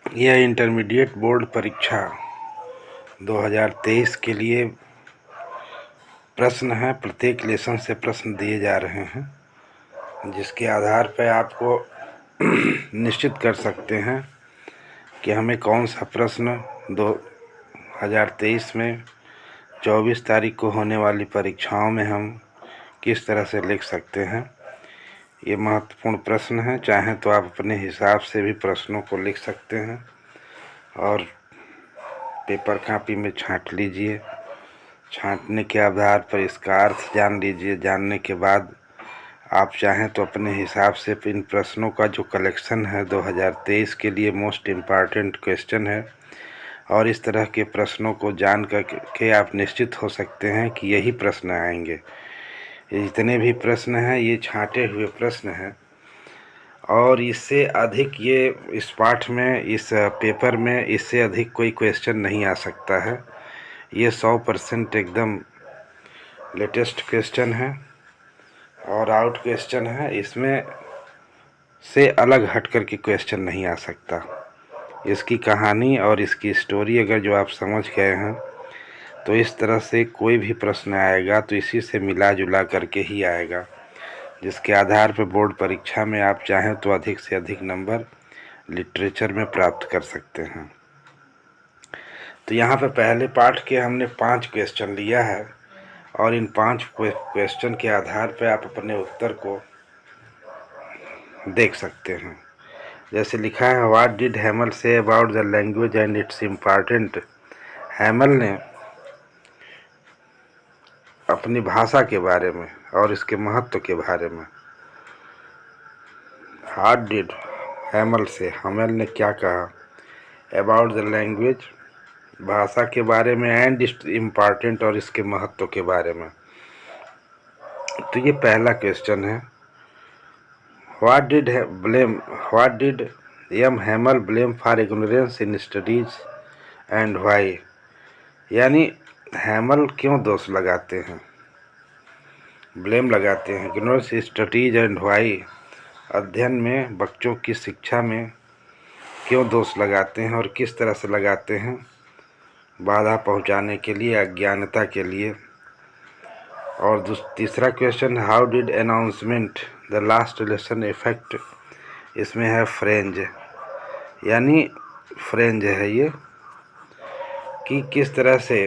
यह intermediate board परीक्षा 2023 के लिए प्रश्न है। प्रत्येक लेसन से प्रश्न दिए जा रहे हैं, जिसके आधार पर आपको निश्चित कर सकते हैं कि हमें कौन सा प्रश्न 2023 में 24 तारीख को होने वाली परीक्षाओं में हम किस तरह से लिख सकते हैं। ये महत्वपूर्ण प्रश्न है। चाहें तो आप अपने हिसाब से भी प्रश्नों को लिख सकते हैं और पेपर कापी में छांट लीजिए। छांटने के आधार पर इसका अर्थ जान लीजिए। जानने के बाद आप चाहें तो अपने हिसाब से इन प्रश्नों का जो कलेक्शन है 2023 के लिए मोस्ट इम्पॉर्टेंट क्वेश्चन है, और इस तरह के प्रश्नों को जान करके आप निश्चित हो सकते हैं कि यही प्रश्न आएंगे। ये जितने भी प्रश्न हैं ये छांटे हुए प्रश्न हैं, और इससे अधिक ये इस पाठ में, इस पेपर में इससे अधिक कोई क्वेश्चन नहीं आ सकता है। ये 100% एकदम लेटेस्ट क्वेश्चन है और आउट क्वेश्चन है। इसमें से अलग हट कर के क्वेश्चन नहीं आ सकता। इसकी कहानी और इसकी स्टोरी अगर जो आप समझ गए हैं तो इस तरह से कोई भी प्रश्न आएगा तो इसी से मिला जुला करके ही आएगा, जिसके आधार पर बोर्ड परीक्षा में आप चाहें तो अधिक से अधिक नंबर लिटरेचर में प्राप्त कर सकते हैं। तो यहाँ पे पहले पाठ के हमने 5 क्वेश्चन लिया है, और इन 5 क्वेश्चन के आधार पर आप अपने उत्तर को देख सकते हैं। जैसे लिखा है, what did हैमल say about the language and it's important. हैमल ने अपनी भाषा के बारे में और इसके महत्व के बारे में, व्हाट डिड हैमल से, हैमल ने क्या कहा, अबाउट द लैंग्वेज, भाषा के बारे में, एंड इट्स इम्पॉर्टेंट, और इसके महत्व के बारे में। तो ये पहला क्वेश्चन है, what did M Hamel blame for ignorance in studies and why. यानी हैमल क्यों दोष लगाते हैं, ब्लेम लगाते हैं, इग्नोरेंस स्टडीज एंड व्हाई, अध्ययन में, बच्चों की शिक्षा में क्यों दोष लगाते हैं और किस तरह से लगाते हैं, बाधा पहुंचाने के लिए, अज्ञानता के लिए। और तीसरा question, how did announcement the last lesson effect. इसमें है फ्रेंज, यानी फ्रेंज है ये कि किस तरह से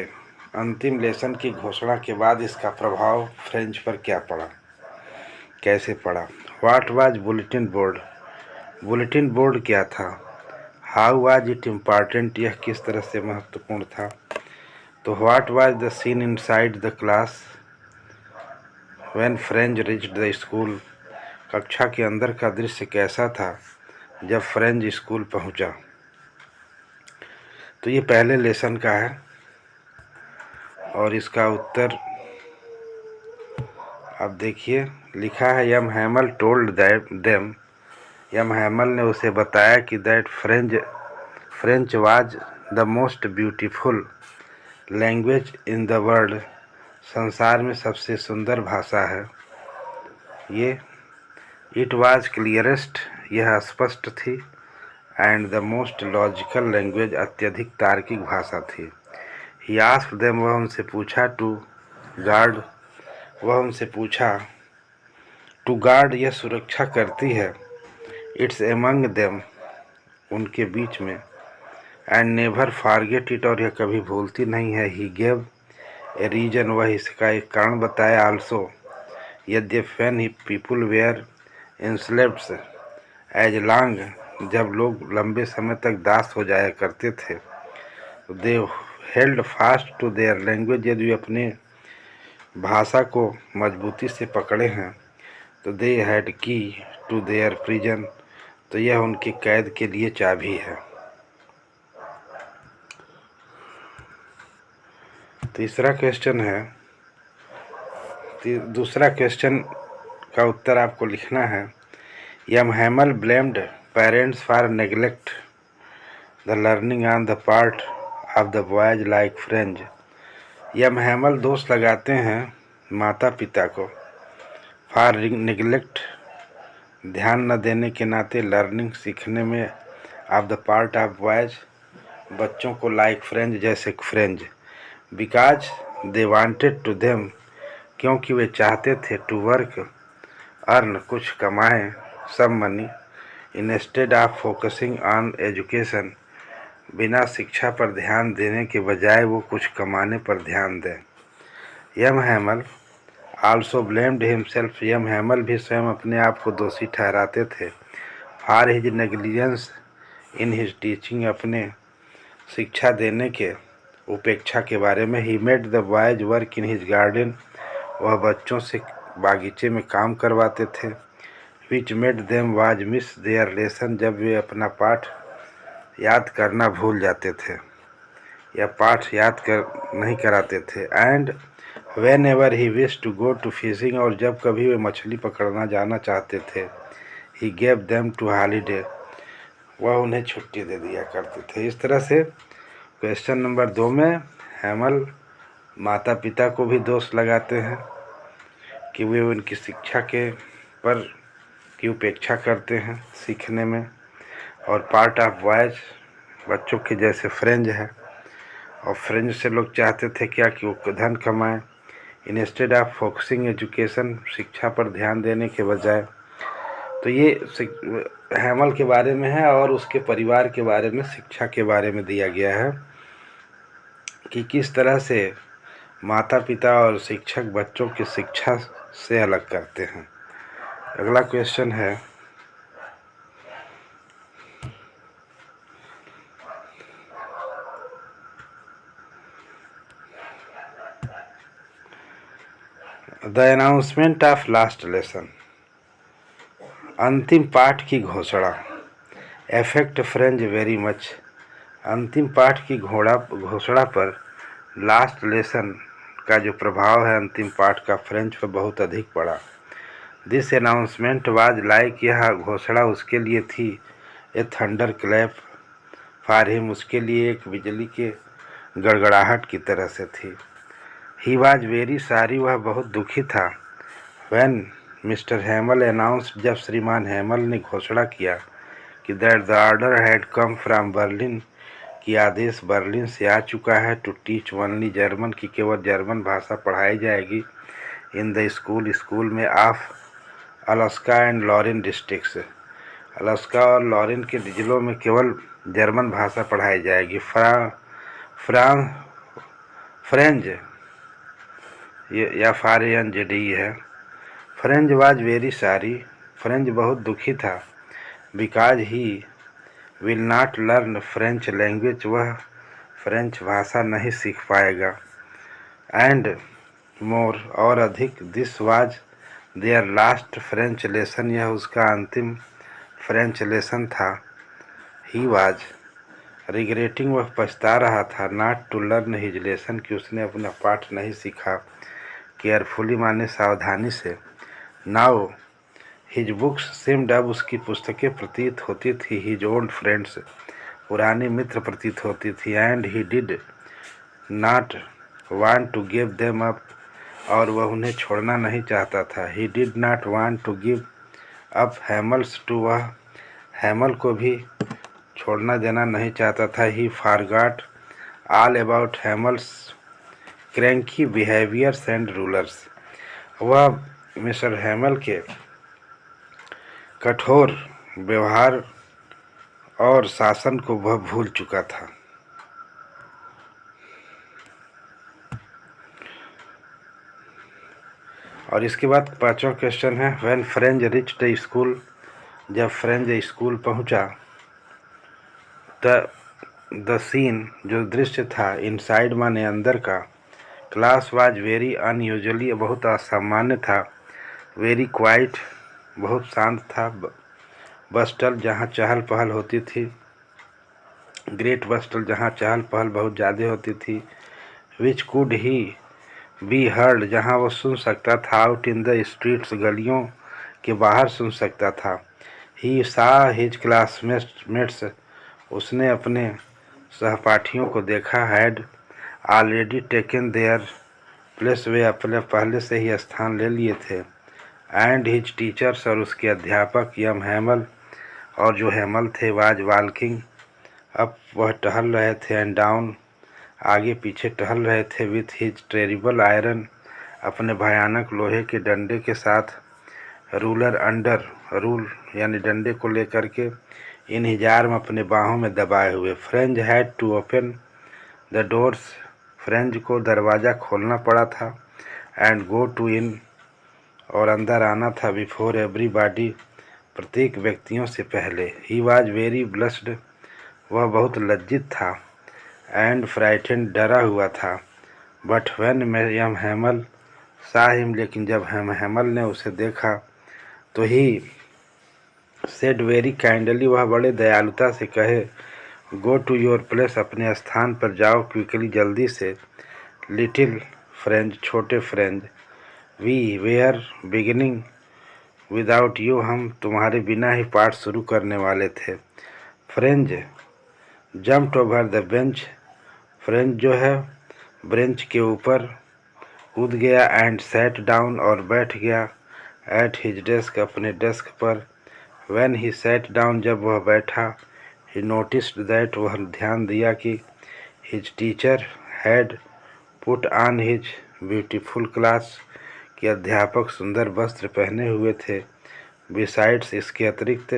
अंतिम लेसन की घोषणा के बाद इसका प्रभाव फ्रेंच पर क्या पड़ा, कैसे पड़ा। What was bulletin board, bulletin board क्या था। हाउ वाज इट इम्पॉर्टेंट, यह किस तरह से महत्वपूर्ण था। तो what was the scene inside the class when French reached the school, कक्षा के अंदर का दृश्य कैसा था जब फ्रेंच स्कूल पहुंचा। तो ये पहले लेसन का है, और इसका उत्तर आप देखिए। लिखा है, यम हैमल टोल्ड देम, यम हैमल ने उसे बताया कि that French was the most beautiful language in the world, संसार में सबसे सुंदर भाषा है ये। इट वाज क्लियरेस्ट, यह स्पष्ट थी, and the most logical language, अत्यधिक तार्किक भाषा थी। ही आस्क्ड देम, वह उनसे पूछा, टू गार्ड, वह उनसे पूछा, टू गार्ड, यह सुरक्षा करती है, इट्स एमंग देम, उनके बीच में, एंड नेवर फॉरगेट इट, और यह कभी भूलती नहीं है। ही गेव ए रीजन, वह इसका एक कारण बताया, आल्सो, यद्यपि when he people were enslaved as long, जब लोग लंबे समय तक दास हो जाया करते थे, they held fast to their language, यदि वे अपने भाषा को मजबूती से पकड़े हैं, तो दे हैड की टू देयर प्रिजन, तो यह उनकी कैद के लिए चाबी है। तीसरा क्वेश्चन है, दूसरा क्वेश्चन का उत्तर आपको लिखना है, M Hamel blamed parents for neglect the learning on the part of the boys like French. M Hamel दोष लगाते हैं माता पिता को, फॉर निगलेक्ट, ध्यान न देने के नाते, लर्निंग, सीखने में, of the part of boys, बच्चों को लाइक फ्रेंज, जैसे Franz, because they wanted to them, क्योंकि वे चाहते थे, टू वर्क, अर्न, कुछ कमाएं, some money, instead of focusing on education, बिना शिक्षा पर ध्यान देने के बजाय वो कुछ कमाने पर ध्यान दें। यम हैमल आल्सो ब्लेम्ड हिमसेल्फ, यम हैमल भी स्वयं अपने आप को दोषी ठहराते थे, for his negligence in his teaching, अपने शिक्षा देने के उपेक्षा के बारे में। He made the boys work in his garden, वह बच्चों से बागीचे में काम करवाते थे। Which made them was miss there lesson, जब वे अपना पाठ याद करना भूल जाते थे या पाठ याद कर नहीं कराते थे। And whenever he wish to go to fishing, और जब कभी वे मछली पकड़ना जाना चाहते थे, he gave them to holiday, वह उन्हें छुट्टी दे दिया करते थे। इस तरह से क्वेश्चन नंबर 2 में हैमल माता पिता को भी दोष लगाते हैं कि वे उनकी शिक्षा के पर की उपेक्षा करते हैं सीखने में, और पार्ट ऑफ बॉयज, बच्चों के जैसे फ्रेंज है, और फ्रेंज से लोग चाहते थे क्या कि वो धन कमाएं, इंस्टेड ऑफ फोकसिंग एजुकेशन, शिक्षा पर ध्यान देने के बजाय। तो ये हैमल के बारे में है और उसके परिवार के बारे में, शिक्षा के बारे में दिया गया है कि किस तरह से माता पिता और शिक्षक बच्चों की शिक्षा से अलग करते हैं। अगला क्वेश्चन है, the announcement of last lesson, अंतिम पाठ की घोषणा। एफेक्ट फ्रेंज वेरी मच, अंतिम पाठ की घोषणा पर लास्ट लेसन का जो प्रभाव है अंतिम पाठ का फ्रेंच पर बहुत अधिक पड़ा। दिस अनाउंसमेंट वाज लाइक, यह घोषणा उसके लिए थी, ए थंडर क्लैप फॉर हिम, उसके लिए एक बिजली के गड़गड़ाहट की तरह से थी। ही वाज वेरी सॉरी, वह बहुत दुखी था। व्हेन मिस्टर हैमल अनाउंस्ड, जब श्रीमान हैमल ने घोषणा किया कि that the order had come from Berlin, कि आदेश बर्लिन से आ चुका है, टू टीच ओनली जर्मन, की केवल जर्मन भाषा पढ़ाई जाएगी, इन द स्कूल, स्कूल में, of Alaska and Lorraine districts, Alaska और लॉरेन के जिलों में केवल जर्मन भाषा पढ़ाई जाएगी। फ्रेंज या फारेंजडी है। Franz was very sorry, Franz बहुत दुखी था, because he will not learn French language, वह फ्रेंच भाषा नहीं सीख पाएगा। एंड मोर, और अधिक, this was their last French lesson, यह उसका अंतिम फ्रेंच लेसन था। ही वाज रिग्रेटिंग, वह पछता रहा था, not to learn his lesson, कि उसने अपना पाठ नहीं सीखा, केयरफुली माने सावधानी से। नाउ हिज बुक्स सीम्ड, अब उसकी पुस्तकें प्रतीत होती थी, हिज ओल्ड फ्रेंड्स, पुरानी मित्र प्रतीत होती थी। And he did not want to give them up, और वह उन्हें छोड़ना नहीं चाहता था। He did not want to give up Hamel's too, वह हैमल को भी छोड़ना देना नहीं चाहता था। He forgot all about Hamel's cranky behaviours and rulers, वह मिस्टर हैमल के कठोर व्यवहार और शासन को वह भूल चुका था। और इसके बाद 5वां क्वेश्चन है, व्हेन फ्रेंज रिच द स्कूल, जब फ्रेंज स्कूल पहुंचा, द सीन, जो दृश्य था, इनसाइड माने अंदर का, क्लास वाज वेरी अनयूजुअली, बहुत असामान्य था, वेरी क्वाइट, बहुत शांत था, बस्टल, जहाँ चहल पहल होती थी, ग्रेट बस्टल, जहाँ चहल पहल बहुत ज़्यादा होती थी, which could he be heard, जहाँ वो सुन सकता था, आउट इन द स्ट्रीट्स, गलियों के बाहर सुन सकता था। ही सा हिज क्लासमेट्स, उसने अपने सहपाठियों को देखा, had already taken their place, वे अपने पहले से ही स्थान ले लिए थे। एंड हिज टीचर्स, और उसके अध्यापक, यम हैमल और जो हैमल थे वाज वॉकिंग अप, वह टहल रहे थे, एंड डाउन, आगे पीछे टहल रहे थे, विथ हिज टेरिबल आयरन, अपने भयानक लोहे के डंडे के साथ, रूलर अंडर, रूल यानी डंडे को लेकर के, इन हिज आर्म, अपने बाहों में दबाए हुए। French had to open the doors, French को दरवाज़ा खोलना पड़ा था, एंड गो टू इन, और अंदर आना था, बिफोर एवरीबॉडी, प्रत्येक व्यक्तियों से पहले। ही वॉज वेरी ब्लस्ड, वह बहुत लज्जित था, एंड फ्राइटेंड, डरा हुआ था। बट व्हेन मरियम हैमल सा हिम, लेकिन जब हैमल ने उसे देखा तो ही सेड वेरी काइंडली, वह बड़े दयालुता से कहे, गो टू योर प्लेस, अपने स्थान पर जाओ, क्विकली, जल्दी से। लिटिल फ्रेंच, छोटे French, we were beginning without you, हम तुम्हारे बिना ही पाठ शुरू करने वाले थे। French jumped over the bench, French जो है ब्रेंच के ऊपर कूद गया, एंड सैट डाउन, और बैठ गया, एट हिज डेस्क, अपने डेस्क पर। व्हेन ही सैट डाउन, जब वह बैठा, ही नोटिस्ड दैट, वह ध्यान दिया कि his teacher had put on his beautiful class, कि अध्यापक सुंदर वस्त्र पहने हुए थे। बिसाइड्स, इसके अतिरिक्त,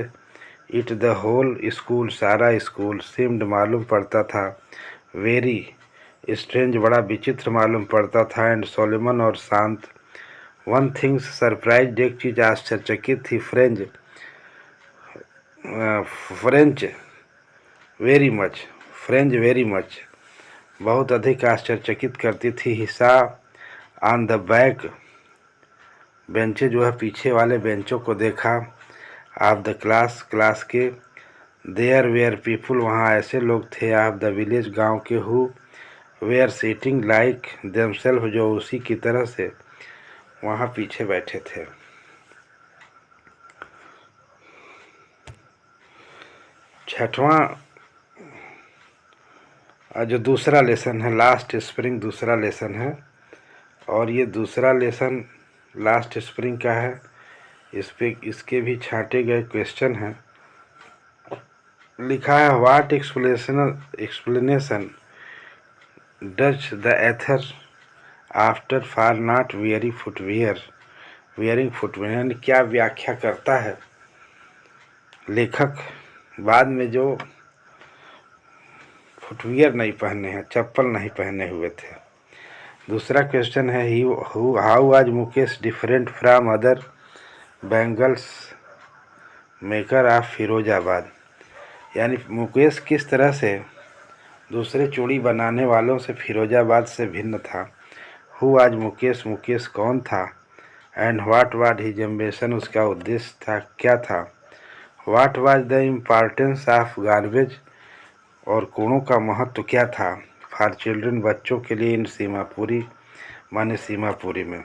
इट द होल स्कूल, सारा स्कूल, सीम्ड, मालूम पड़ता था, वेरी स्ट्रेंज, बड़ा विचित्र मालूम पड़ता था, एंड सोलेमन, और शांत। वन थिंग्स सरप्राइज, एक चीज़ आश्चर्यचकित थी, French very much, French very much, बहुत अधिक आश्चर्यचकित करती थी। हिस्सा ऑन द बैक बेंचे, जो है पीछे वाले बेंचों को देखा, ऑफ द क्लास, क्लास के, देयर वेयर पीपुल, वहाँ ऐसे लोग थे, ऑफ द विलेज, गांव के, who were sitting like themselves, जो उसी की तरह से वहाँ पीछे बैठे थे। छठवां जो दूसरा लेसन है, लास्ट स्प्रिंग दूसरा लेसन है, और ये दूसरा लेसन लास्ट स्प्रिंग का है। इसके भी छांटे गए क्वेश्चन हैं। लिखा है, what explanation does the author offer for not wearing footwear, यानी क्या व्याख्या करता है लेखक बाद में जो फुटवियर नहीं पहने हैं, चप्पल नहीं पहने हुए थे। दूसरा क्वेश्चन है, how was Mukesh different from other bangles maker of Firozabad, यानी मुकेश किस तरह से दूसरे चूड़ी बनाने वालों से फिरोजाबाद से भिन्न था। हु आज मुकेश, मुकेश कौन था, and what was his ambition, उसका उद्देश्य था क्या था। What was the importance of garbage, और कूड़ों का महत्व क्या था, फॉर चिल्ड्रन, बच्चों के लिए, इन सीमापुरी, माने सीमापुरी में।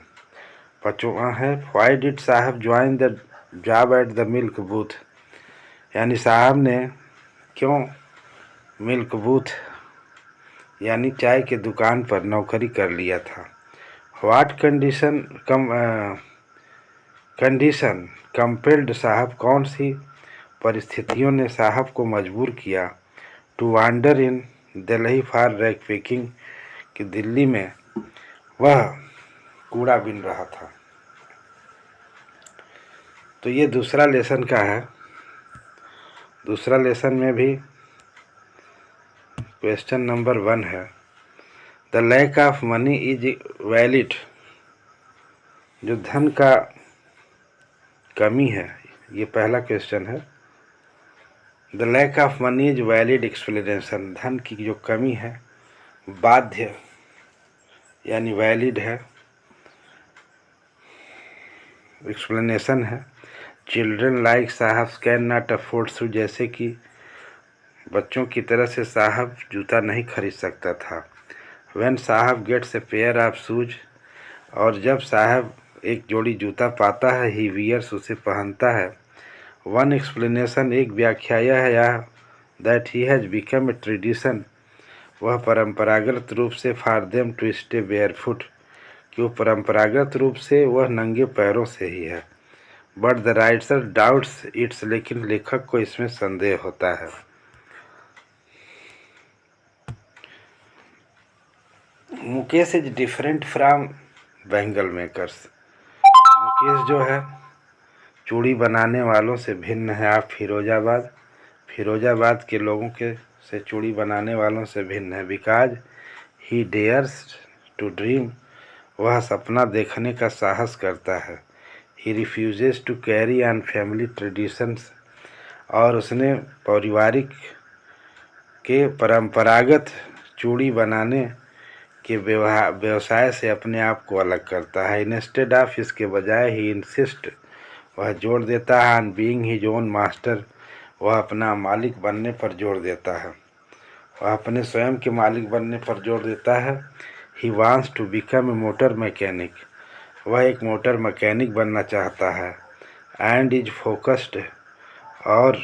पांचवा है, व्हाई डिड साहब join the job at the milk booth, यानी साहब ने क्यों मिल्क बूथ यानी चाय के दुकान पर नौकरी कर लिया था। व्हाट कंडीशन कंपेल्ड साहब, कौन सी परिस्थितियों ने साहब को मजबूर किया, to wander in Delhi for rag picking, कि दिल्ली में वह कूड़ा बीन रहा था। तो ये दूसरा लेसन का है। दूसरा लेसन में भी क्वेश्चन नंबर 1 है, the lack of money is valid, जो धन का कमी है, ये पहला क्वेश्चन है। The lack of money is valid explanation, धन की जो कमी है बाध्य यानी वैलिड है, एक्सप्लेनेशन है। चिल्ड्रन लाइक साहब कैन नॉट अफोर्ड शूज, जैसे कि बच्चों की तरह से साहब जूता नहीं खरीद सकता था। When Saheb gets a pair of shoes, और जब साहब एक जोड़ी जूता पाता है, ही वियर्स, उसे पहनता है। वन एक्सप्लेनेशन, एक व्याख्या यह है that he has become a tradition, वह परंपरागत रूप से, for them to stay barefoot, कि वो परंपरागत रूप से वह नंगे पैरों से ही है। But the writer doubts it's, लेकिन लेखक को इसमें संदेह होता है। Mukesh is different from bangle makers. Mukesh जो है चूड़ी बनाने वालों से भिन्न है। आप फिरोजाबाद के लोगों के से चूड़ी बनाने वालों से भिन्न है। Because he dares to dream, वह सपना देखने का साहस करता है। He refuses to carry on family traditions, और उसने पारिवारिक के परंपरागत चूड़ी बनाने के व्यवसाय से अपने आप को अलग करता है। इंस्टेड ऑफ, इसके बजाय, ही इंसिस्ट, वह जोर देता है, on being his own master, वह अपना मालिक बनने पर जोर देता है। वह अपने स्वयं के मालिक बनने पर जोर देता है। He wants to become a motor mechanic, वह एक मोटर मैकेनिक बनना चाहता है। एंड इज फोकस्ड, और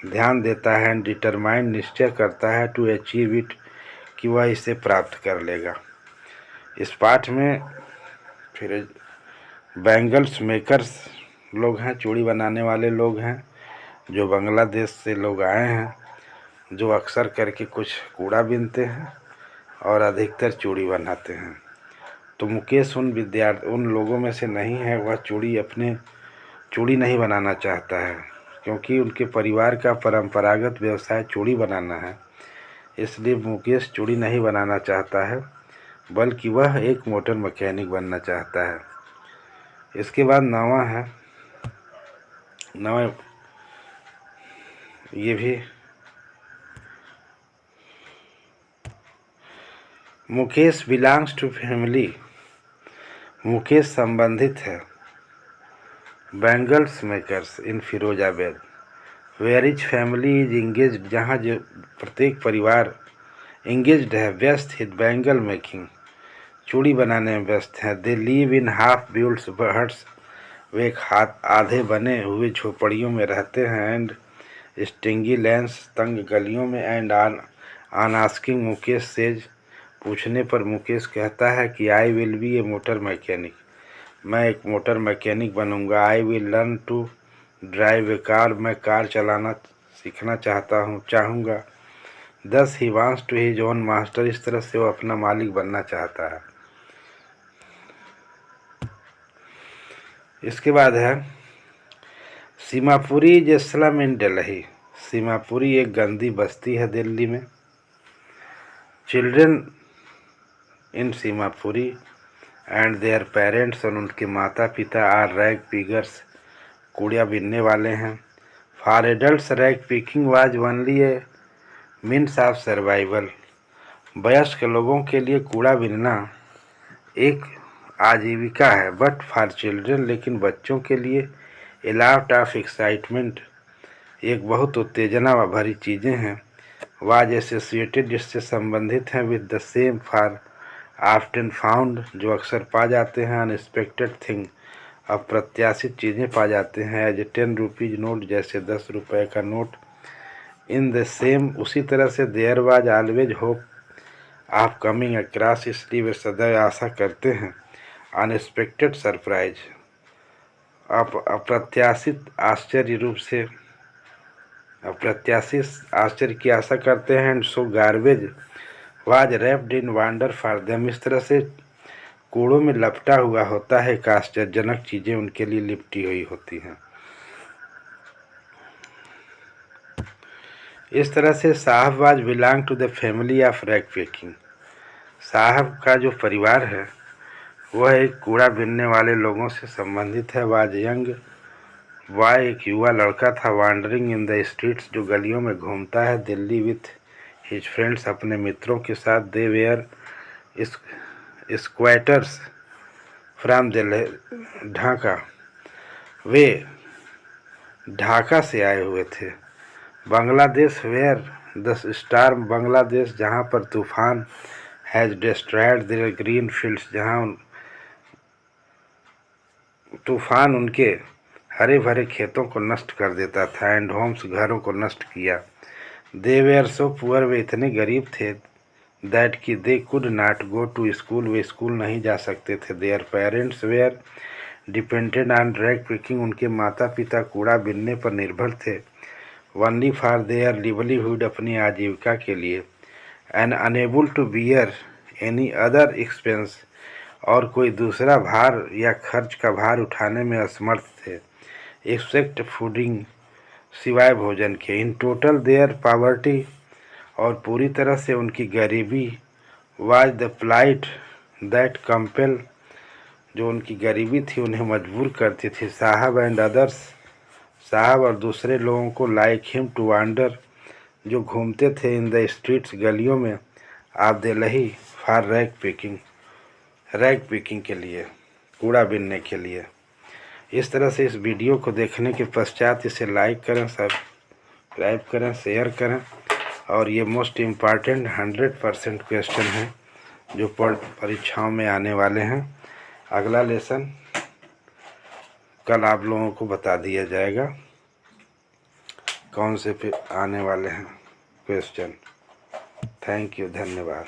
ध्यान देता है। एंड डिटरमाइंड, निश्चय करता है। टू अचीव इट, कि वह इसे प्राप्त कर लेगा। इस पाठ में फिर बैंगल्स मेकर्स लोग हैं, चूड़ी बनाने वाले लोग हैं, जो बांग्लादेश से लोग आए हैं, जो अक्सर करके कुछ कूड़ा बीनते हैं और अधिकतर चूड़ी बनाते हैं। तो मुकेश उन लोगों में से नहीं है। वह चूड़ी नहीं बनाना चाहता है, क्योंकि उनके परिवार का परंपरागत व्यवसाय चूड़ी बनाना है। इसलिए मुकेश चूड़ी नहीं बनाना चाहता है, बल्कि वह एक मोटर मैकेनिक बनना चाहता है। इसके बाद नवा है, नवा ये भी, Mukesh belongs to family, Mukesh संबंधित है bangles makers in Firozabad, where each family is engaged, जहाँ जो प्रत्येक परिवार इंगेज्ड है, व्यस्त है, बैंगल मेकिंग, चूड़ी बनाने में व्यस्त हैं। They live in half built huts, वे एक आधे बने हुए झोपड़ियों में रहते हैं। एंड स्टिंगी लेंस, तंग गलियों में। And on asking, Mukesh says, पूछने पर मुकेश कहता है कि I will be a motor mechanic, मैं एक मोटर मैकेनिक बनूंगा। I will learn to drive a car, मैं कार चलाना सीखना चाहूँगा। Thus he wants to his own master, इस तरह से वो अपना मालिक बनना चाहता है। इसके बाद है सीमापुरी इज ए स्लम इन दिल्ली, सीमापुरी एक गंदी बस्ती है दिल्ली में। Children in Seemapuri and their parents, और उनके माता पिता, आर रैग पिगर्स, कूड़ा बीनने वाले हैं। For adults rag picking was only A means of survival, वयस्क लोगों के लिए कूड़ा बीनना एक आजीविका है। बट फॉर चिल्ड्रन, लेकिन बच्चों के लिए, ए लॉट ऑफ एक्साइटमेंट, एक बहुत उत्तेजना भरी चीज़ें हैं। वाज एसोसिएटेड, जिससे संबंधित हैं। With the same, for often found, जो अक्सर पा जाते हैं। अनएक्सपेक्टेड थिंग, अप्रत्याशित चीज़ें पा जाते हैं। एज ए 10 रुपीज़ नोट, जैसे 10 रुपये का नोट। इन द सेम, उसी तरह से। There was always hope of coming across, इसलिए वे सदैव आशा करते हैं। अनएक्सपेक्टेड सरप्राइज, अप्रत्याशित आश्चर्य की आशा करते हैं। And so garbage was wrapped in wonder for them, इस तरह से कूड़ों में लपटा हुआ होता है। एक आश्चर्यजनक चीज़ें उनके लिए लिपटी हुई होती हैं। इस तरह से Saheb was belong to the family of rag picking, Saheb का जो परिवार है वह एक कूड़ा बीनने वाले लोगों से संबंधित है। वाज यंग बॉय, एक युवा लड़का था। वांडरिंग इन द स्ट्रीट्स, जो गलियों में घूमता है दिल्ली। विथ हिज फ्रेंड्स, अपने मित्रों के साथ। They were squatters from Delhi, Dhaka, वे ढाका से आए हुए थे। Bangladesh, where the storm, Bangladesh जहाँ पर तूफान, has destroyed their green fields, जहाँ तूफान उनके हरे भरे खेतों को नष्ट कर देता था। एंड होम्स, घरों को नष्ट किया। दे वेयर सो पुअर, वे इतने गरीब थे। दैट कि they could not go to school, वे स्कूल नहीं जा सकते थे। Their parents were depended on rag picking, उनके माता पिता कूड़ा बीनने पर निर्भर थे, ओनली फॉर देयर लिवलीहुड, अपनी आजीविका के लिए, and unable to bear any other expense, और कोई दूसरा भार या खर्च का भार उठाने में असमर्थ थे, एक्सेप्ट फूडिंग, सिवाय भोजन के। इन टोटल देयर पॉवर्टी, और पूरी तरह से उनकी गरीबी, was the plight that compel, जो उनकी गरीबी थी उन्हें मजबूर करती थी, साहब एंड अदर्स, साहब और दूसरे लोगों को, लाइक हिम टू वांडर, जो घूमते थे इन द स्ट्रीट्स, गलियों में, of Delhi for rag picking, rag picking के लिए, कूड़ा बीनने के लिए। इस तरह से इस वीडियो को देखने के पश्चात इसे लाइक करें, सब्सक्राइब करें, शेयर करें, और ये मोस्ट इम्पॉर्टेंट 100% क्वेश्चन है जो परीक्षाओं में आने वाले हैं। अगला लेसन कल आप लोगों को बता दिया जाएगा कौन से पे आने वाले हैं क्वेश्चन। थैंक यू, धन्यवाद।